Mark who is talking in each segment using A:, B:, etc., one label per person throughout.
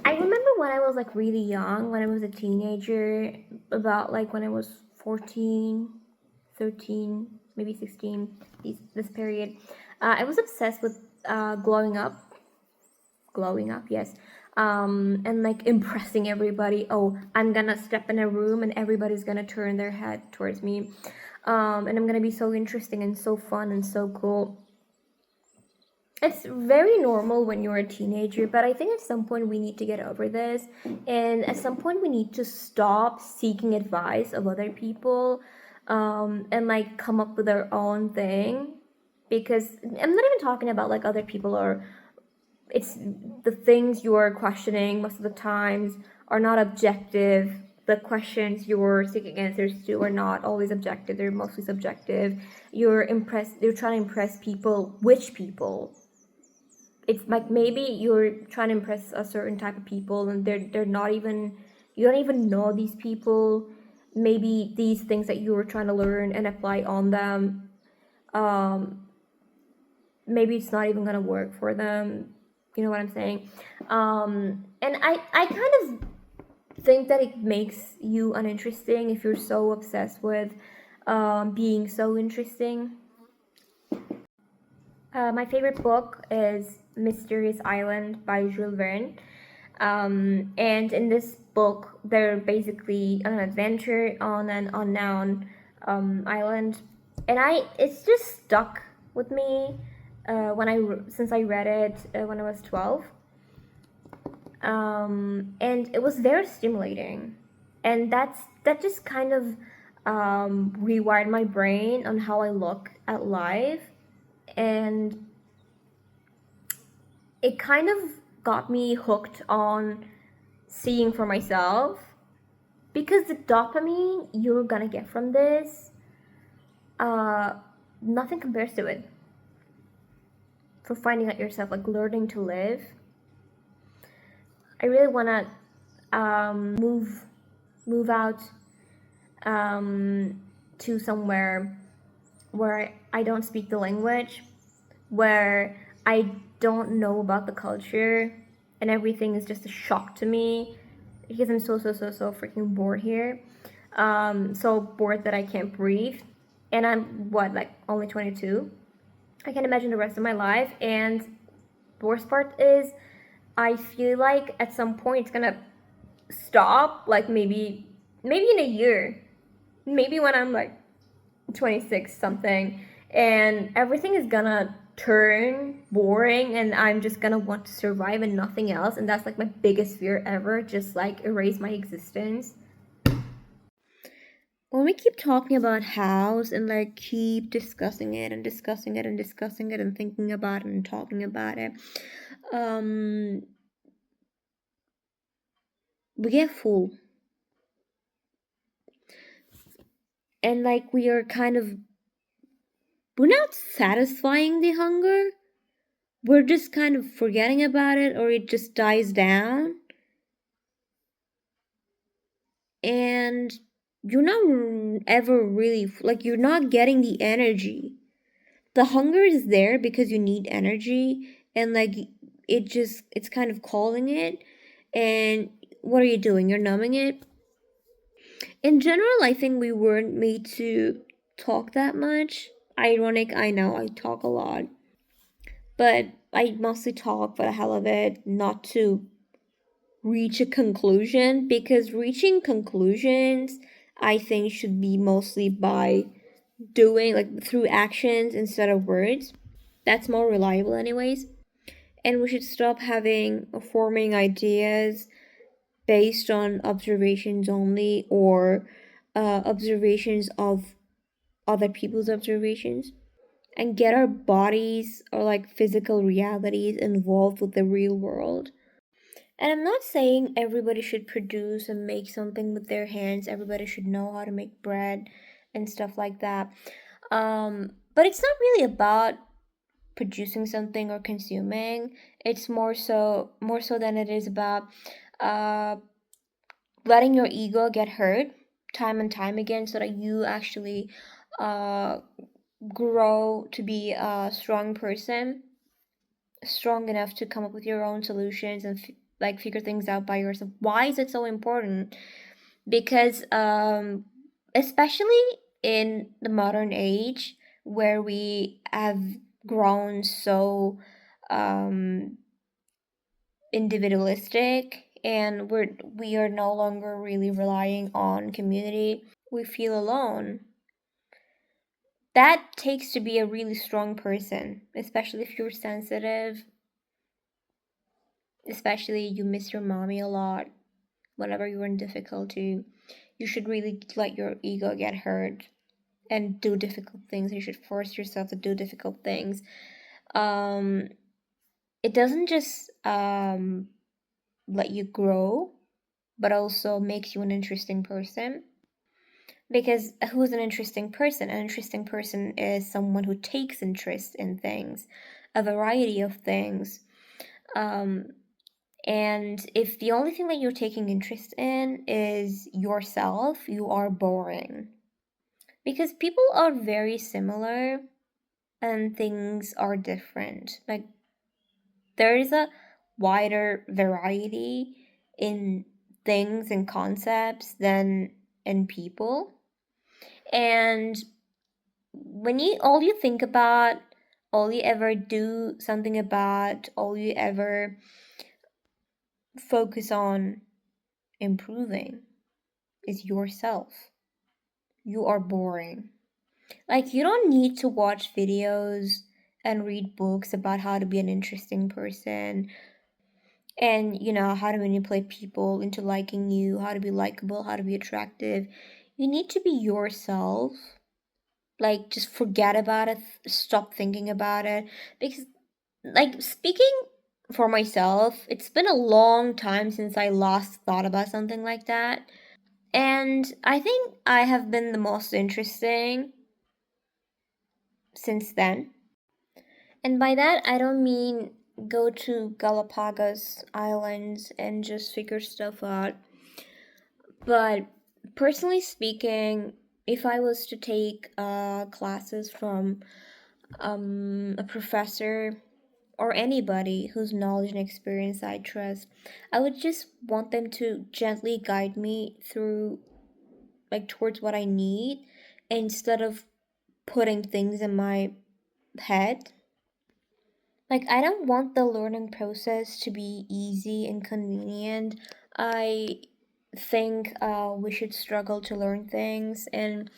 A: I remember when I was like really young, when I was a teenager, about like when I was 14, 13, maybe 16, this period. I was obsessed with glowing up, yes. And like impressing everybody. Oh, I'm gonna step in a room and everybody's gonna turn their head towards me. And I'm gonna be so interesting and so fun and so cool. It's very normal when you're a teenager, but I think at some point we need to get over this. And at some point we need to stop seeking advice of other people, and like come up with our own thing. Because I'm not even talking about like other people, or it's the things you're questioning most of the times are not objective. The questions you're seeking answers to are not always objective, they're mostly subjective. You're trying to impress people. Which people? It's like maybe you're trying to impress a certain type of people and they're not even, you don't even know these people. Maybe these things that you were trying to learn and apply on them, um maybe it's not even gonna work for them. You know what I'm saying? And I kind of think that it makes you uninteresting if you're so obsessed with being so interesting. My favorite book is Mysterious Island by Jules Verne. And in this book, they're basically an adventure on an unknown island, and it's just stuck with me since I read it when I was 12, and it was very stimulating, and that just kind of rewired my brain on how I look at life, and it kind of got me hooked on seeing for myself, because the dopamine you're gonna get from this, uh, nothing compares to it. For finding out yourself, like learning to live. I really wanna move out to somewhere where I don't speak the language, where I don't know about the culture, and everything is just a shock to me, because I'm so freaking bored here. So bored that I can't breathe. And I'm what, like only 22? I can imagine the rest of my life. And the worst part is, I feel like at some point it's gonna stop, like maybe in a year. Maybe when I'm like 26 something, and everything is gonna turn boring and I'm just gonna want to survive and nothing else, and that's like my biggest fear ever, just like erase my existence. When we keep talking about house and like keep discussing it and discussing it and discussing it and thinking about it and talking about it, um we get full, and like we are kind of, we're not satisfying the hunger, we're just kind of forgetting about it, or it just dies down, and you're not ever really like, you're not getting the energy. The hunger is there because you need energy, and like it's kind of calling it, and what are you doing? You're numbing it. In general, I think we weren't made to talk that much. Ironic, I know, I talk a lot, but I mostly talk for the hell of it, not to reach a conclusion, because reaching conclusions, I think, should be mostly by doing, like through actions instead of words. That's more reliable, anyways. And we should stop having forming ideas based on observations only, or observations of other people's observations, and get our bodies or like physical realities involved with the real world. And I'm not saying everybody should produce and make something with their hands, everybody should know how to make bread and stuff like that. But it's not really about producing something or consuming. It's more so than it is about uh, letting your ego get hurt time and time again, so that you actually uh, grow to be a strong person, strong enough to come up with your own solutions and like figure things out by yourself. Why is it so important? Because especially in the modern age where we have grown so um individualistic, and we are no longer really relying on community, we feel alone. That takes to be a really strong person, especially if you're sensitive, especially you miss your mommy a lot whenever you're in difficulty. You should really let your ego get hurt and do difficult things. You should force yourself to do difficult things. um it doesn't just let you grow, but also makes you an interesting person. Because who's an interesting person? An interesting person is someone who takes interest in things, a variety of things. Um, and if the only thing that you're taking interest in is yourself, you are boring. Because people are very similar and things are different. Like, there is a wider variety in things and concepts than in people. And when you all you think about, all you ever do something about, all you ever focus on improving is yourself, you are boring. Like, you don't need to watch videos and read books about how to be an interesting person, and how to manipulate people into liking you, how to be likable, how to be attractive. You need to be yourself. Like, just forget about it, stop thinking about it. Because, like, speaking for myself, it's been a long time since I last thought about something like that. And I think I have been the most interesting since then. And by that, I don't mean go to Galapagos Islands and just figure stuff out. But personally speaking, if I was to take classes from a professor or anybody whose knowledge and experience I trust, I would just want them to gently guide me through, like, towards what I need, instead of putting things in my head. Like, I don't want the learning process to be easy and convenient. I think we should struggle to learn things and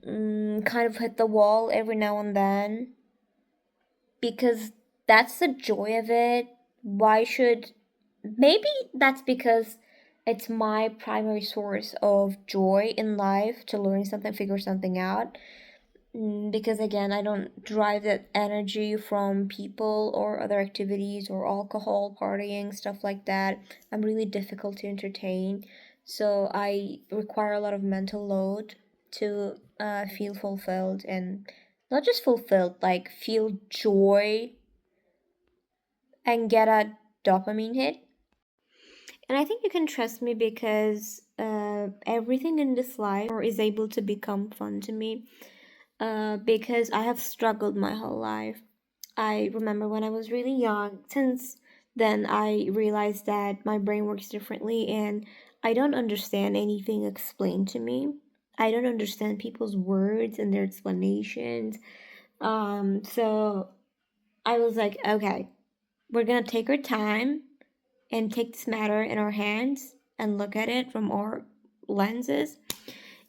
A: kind of hit the wall every now and then, because that's the joy of it. Why should Maybe that's because it's my primary source of joy in life to learn something, figure something out. Because again, I don't derive that energy from people or other activities or alcohol, partying, stuff like that. I'm really difficult to entertain. So I require a lot of mental load to feel fulfilled, and not just fulfilled, like feel joy and get a dopamine hit. And I think you can trust me because everything in this life or is able to become fun to me, because I have struggled my whole life. I remember when I was really young. Since then, I realized that my brain works differently and I don't understand anything explained to me. I don't understand people's words and their explanations. So I was like, okay, we're gonna take our time and take this matter in our hands and look at it from our lenses.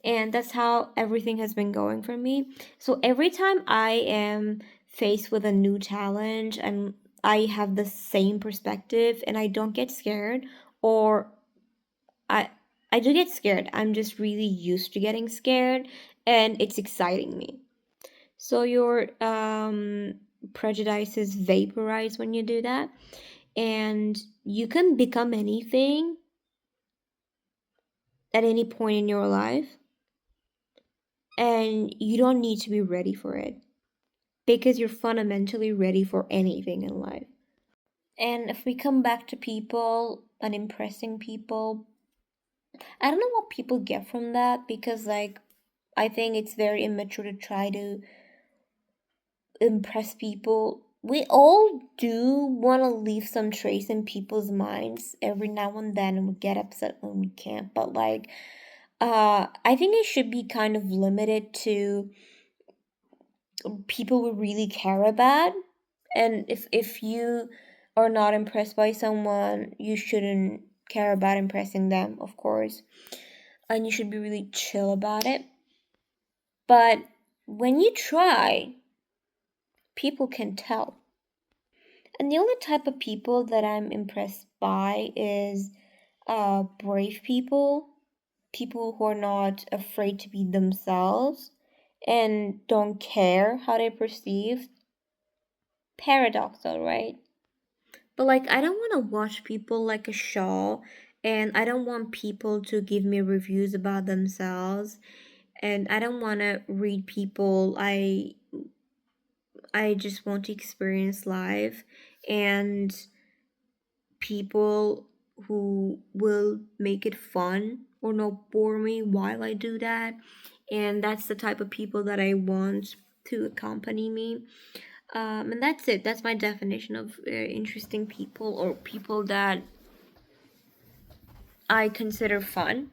A: And that's how everything has been going for me. So every time I am faced with a new challenge and I have the same perspective and I don't get scared, or I I do get scared. I'm just really used to getting scared and it's exciting me. So your prejudices vaporize when you do that, and you can become anything at any point in your life, and you don't need to be ready for it because you're fundamentally ready for anything in life. And if we come back to people and impressing people, I don't know what people get from that, because, like, I think it's very immature to try to impress people we all do want to leave some trace in people's minds every now and then, and we get upset when we can't. But like, I think it should be kind of limited to people we really care about. And if you are not impressed by someone, you shouldn't care about impressing them, of course. And you should be really chill about it. But when you try, people can tell. And the only type of people that I'm impressed by is brave people, people who are not afraid to be themselves and don't care how they're perceived. Paradoxal, right? But like, I don't want to watch people like a show, and I don't want people to give me reviews about themselves, and I don't want to read people. I just want to experience life, and people who will make it fun or not bore me while I do that. And that's the type of people that I want to accompany me. And that's it. That's my definition of interesting people, or people that I consider fun.